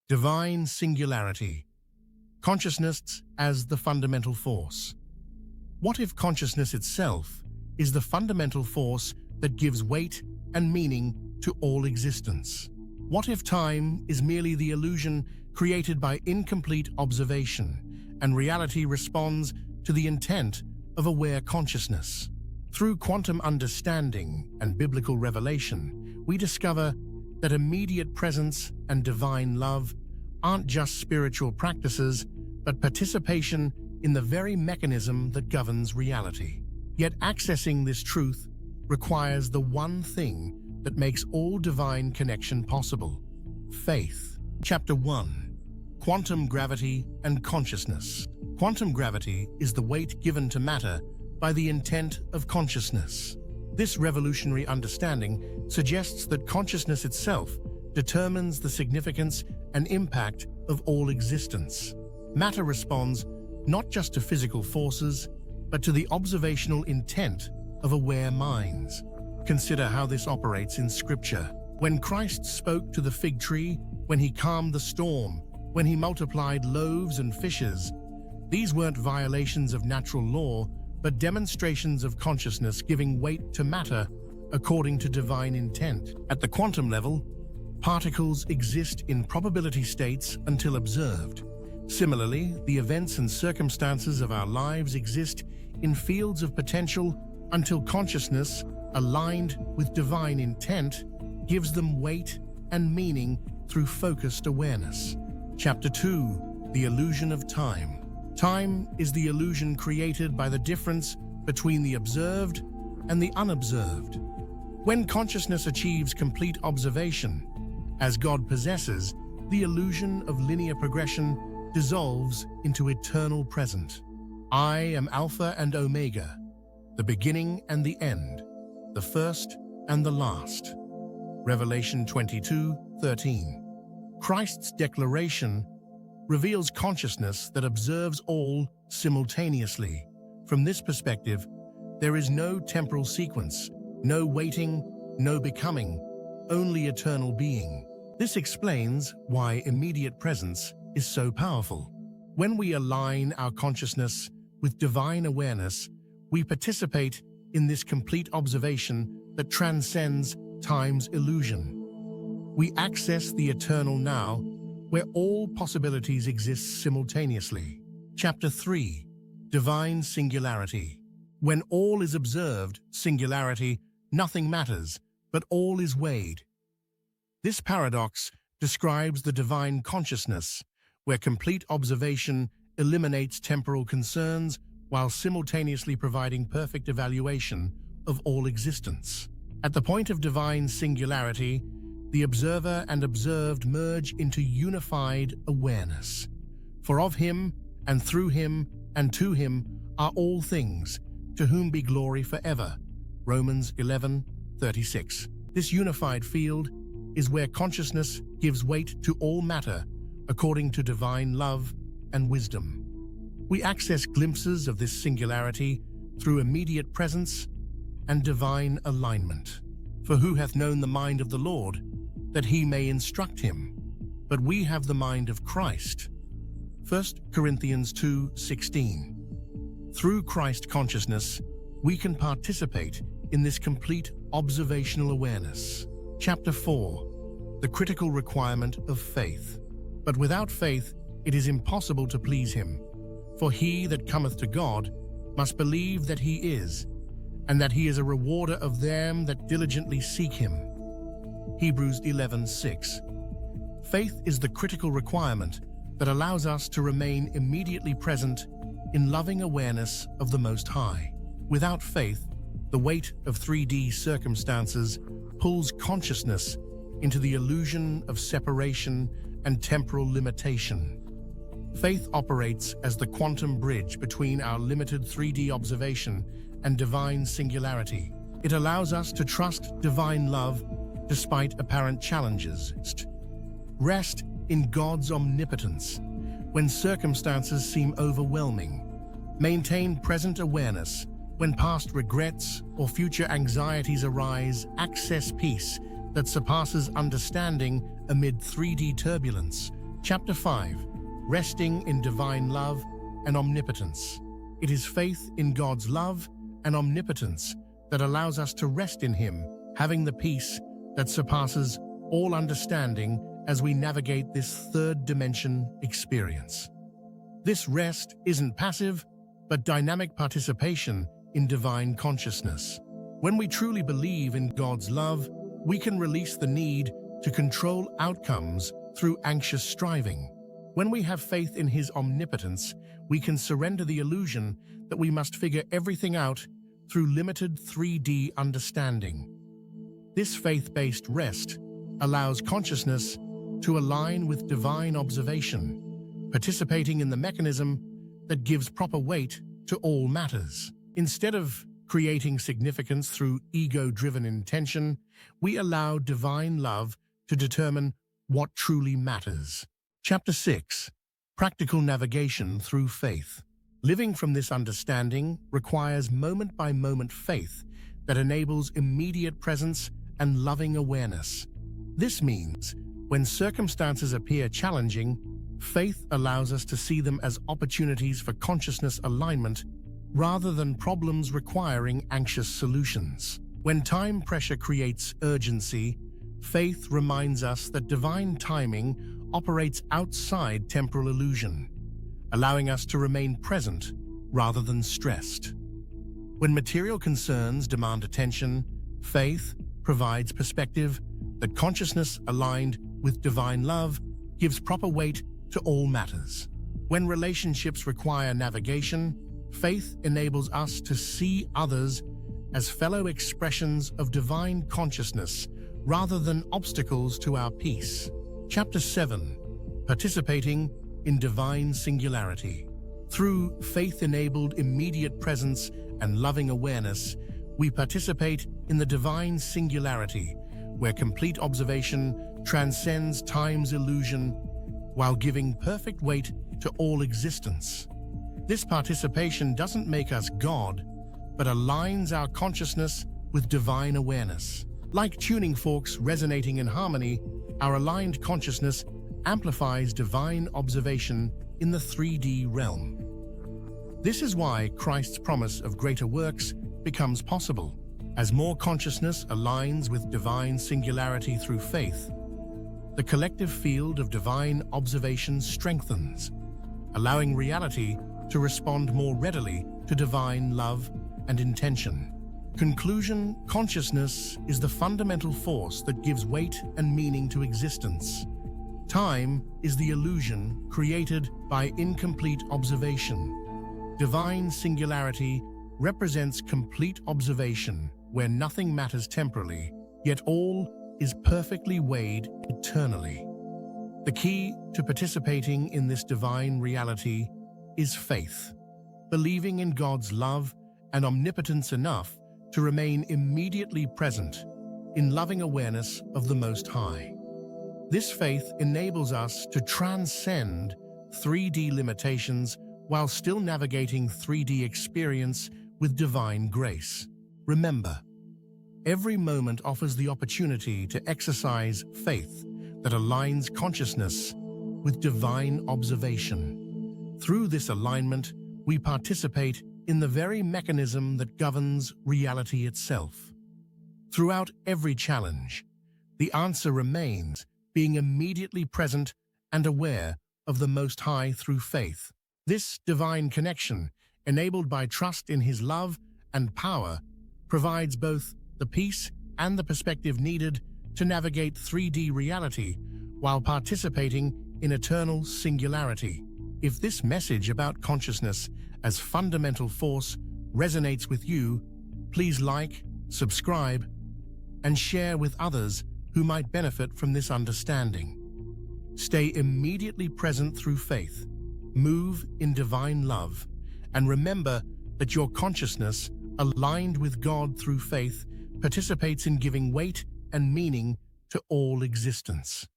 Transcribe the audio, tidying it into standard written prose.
Divine singularity. Consciousness as the fundamental force. What if consciousness itself is the fundamental force that gives weight and meaning to all existence? What if time is merely the illusion created by incomplete observation, and reality responds to the intent of aware consciousness? Through quantum understanding and biblical revelation, we discover that immediate presence and divine love aren't just spiritual practices, but participation in the very mechanism that governs reality. Yet accessing this truth requires the one thing that makes all divine connection possible: faith. Chapter 1. Quantum gravity and consciousness. Quantum gravity is the weight given to matter by the intent of consciousness. This revolutionary understanding suggests that consciousness itself determines the significance and impact of all existence. Matter responds not just to physical forces, but to the observational intent of aware minds. Consider how this operates in Scripture. When Christ spoke to the fig tree, when he calmed the storm, when he multiplied loaves and fishes, these weren't violations of natural law, but demonstrations of consciousness giving weight to matter according to divine intent. At the quantum level, particles exist in probability states until observed. Similarly, the events and circumstances of our lives exist in fields of potential until consciousness, aligned with divine intent, gives them weight and meaning through focused awareness. Chapter 2. The illusion of time. Time is the illusion created by the difference between the observed and the unobserved. When consciousness achieves complete observation, as God possesses, the illusion of linear progression dissolves into eternal present. I am Alpha and Omega, the beginning and the end, the first and the last. Revelation 22:13. Christ's declaration reveals consciousness that observes all simultaneously. From this perspective, there is no temporal sequence, no waiting, no becoming, only eternal being. This explains why immediate presence is so powerful. When we align our consciousness with divine awareness, we participate in this complete observation that transcends time's illusion. We access the eternal now, where all possibilities exist simultaneously. Chapter 3. Divine singularity. When all is observed, singularity, nothing matters, but all is weighed. This paradox describes the divine consciousness, where complete observation eliminates temporal concerns while simultaneously providing perfect evaluation of all existence. At the point of divine singularity, the observer and observed merge into unified awareness. For of him, and through him, and to him are all things, to whom be glory forever. Romans 11:36. This unified field is where consciousness gives weight to all matter according to divine love and wisdom. We access glimpses of this singularity through immediate presence and divine alignment. For who hath known the mind of the Lord, that he may instruct him? But we have the mind of Christ. 1 Corinthians 2:16. Through Christ consciousness, we can participate in this complete observational awareness. Chapter 4. The critical requirement of faith. But without faith, it is impossible to please him. For he that cometh to God must believe that he is, and that he is a rewarder of them that diligently seek him. Hebrews 11:6. Faith is the critical requirement that allows us to remain immediately present in loving awareness of the Most High. Without faith, the weight of 3D circumstances pulls consciousness into the illusion of separation and temporal limitation. Faith operates as the quantum bridge between our limited 3D observation and divine singularity. It allows us to trust divine love despite apparent challenges. Rest in God's omnipotence when circumstances seem overwhelming. Maintain present awareness when past regrets or future anxieties arise. Access peace that surpasses understanding amid 3D turbulence. Chapter 5. Resting in Divine Love and Omnipotence. It is faith in God's love and omnipotence that allows us to rest in Him, having the peace that surpasses all understanding as we navigate this third dimension experience. This rest isn't passive, but dynamic participation in divine consciousness. When we truly believe in God's love, we can release the need to control outcomes through anxious striving. When we have faith in His omnipotence, we can surrender the illusion that we must figure everything out through limited 3D understanding. This faith-based rest allows consciousness to align with divine observation, participating in the mechanism that gives proper weight to all matters. Instead of creating significance through ego-driven intention, we allow divine love to determine what truly matters. Chapter 6. Practical Navigation Through Faith. Living from this understanding requires moment-by-moment faith that enables immediate presence and loving awareness. This means, when circumstances appear challenging, faith allows us to see them as opportunities for consciousness alignment rather than problems requiring anxious solutions. When time pressure creates urgency, faith reminds us that divine timing operates outside temporal illusion, allowing us to remain present rather than stressed. When material concerns demand attention, faith provides perspective that consciousness aligned with divine love gives proper weight to all matters. When relationships require navigation, faith enables us to see others as fellow expressions of divine consciousness rather than obstacles to our peace. Chapter 7. Participating in Divine Singularity. Through faith-enabled immediate presence and loving awareness, we participate in the divine singularity, where complete observation transcends time's illusion while giving perfect weight to all existence. This participation doesn't make us God, but aligns our consciousness with divine awareness. Like tuning forks resonating in harmony, our aligned consciousness amplifies divine observation in the 3D realm. This is why Christ's promise of greater works becomes possible. As more consciousness aligns with divine singularity through faith, the collective field of divine observation strengthens, allowing reality to respond more readily to divine love and intention. Conclusion: consciousness is the fundamental force that gives weight and meaning to existence. Time is the illusion created by incomplete observation. Divine singularity represents complete observation, where nothing matters temporally, yet all is perfectly weighed eternally. The key to participating in this divine reality is faith, believing in God's love and omnipotence enough to remain immediately present in loving awareness of the Most High. This faith enables us to transcend 3D limitations while still navigating 3D experience with divine grace. Remember, every moment offers the opportunity to exercise faith that aligns consciousness with divine observation. Through this alignment, we participate in the very mechanism that governs reality itself. Throughout every challenge, the answer remains being immediately present and aware of the Most High through faith. This divine connection, enabled by trust in His love and power, provides both the peace and the perspective needed to navigate 3D reality while participating in eternal singularity. If this message about consciousness as fundamental force resonates with you, please like, subscribe, and share with others who might benefit from this understanding. Stay immediately present through faith, move in divine love, and remember that your consciousness, aligned with God through faith, participates in giving weight and meaning to all existence.